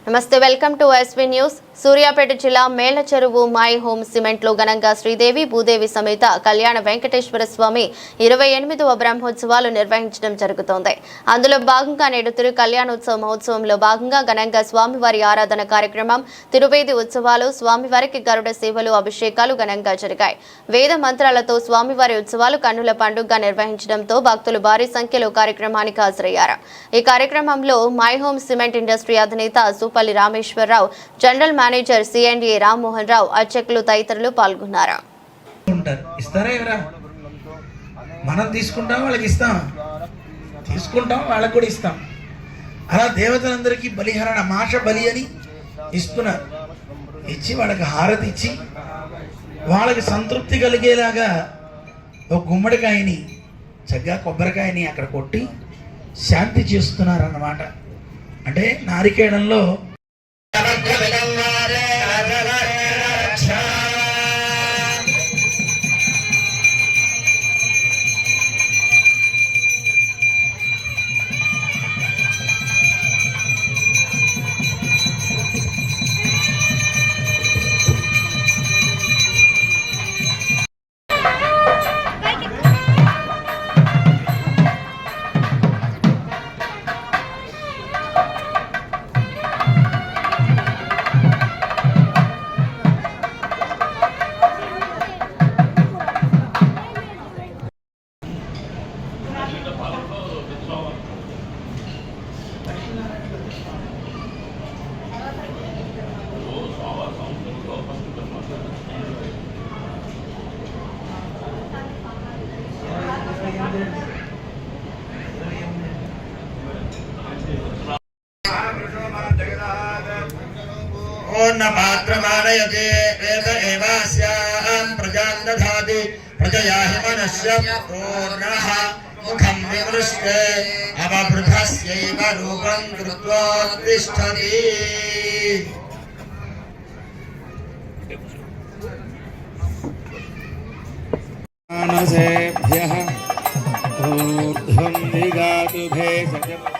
నమస్తే, welcome to SV news. Suryapet జిల్లా Mellacheruvu my home cement లో ఘనంగా శ్రీదేవి భూదేవి సమేత కళ్యాణ వెంకటేశ్వర స్వామి 28వ బ్రహ్మోత్సవాలు నిర్వహించడం జరుగుతోంది. అందులో భాగంగా నేడు తిరు కళ్యాణోత్సవ మహోత్సవంలో భాగంగా ఘనంగా స్వామివారి ఆరాధన కార్యక్రమం, తిరువేది ఉత్సవాలు, స్వామివారికి గరుడ సేవలు, అభిషేకాలు ఘనంగా జరిగాయి. వేద మంత్రాలతో స్వామివారి ఉత్సవాలు కన్నుల పండుగగా నిర్వహించడంతో భక్తులు భారీ సంఖ్యలో కార్యక్రమానికి హాజరయ్యారు. ఈ కార్యక్రమంలో మై హోమ్ సిమెంట్ ఇండస్ట్రీ అధినేత Palli Rameshwararao, general manager CMDA Rammohan Rao, అర్చకులు తదితరులు పాల్గొన్నారు. మనం తీసుకుంటాం, వాళ్ళకి ఇస్తాం, తీసుకుంటాం, వాళ్ళకి కూడా ఇస్తాం. అలా దేవతలందరికీ బలిహరణ మాష బలి అని ఇస్తున్నారు. ఇచ్చి వాళ్ళకి హారతి ఇచ్చి వాళ్ళకి సంతృప్తి కలిగేలాగా ఒక గుమ్మడికాయని, చక్కగా కొబ్బరికాయని అక్కడ కొట్టి శాంతి చేస్తున్నారు అన్నమాట. అంటే నారికేడంలో पात्रमानयते वेद एवास्यां प्रजां दधाति प्रजया हि मनस्य पूर्णः मुखं विमृष्टे अवबृधस्यैव रूपं कृत्वा तिष्ठति। मानसेभ्यः ऊर्ध्वं विगातु भेषजम्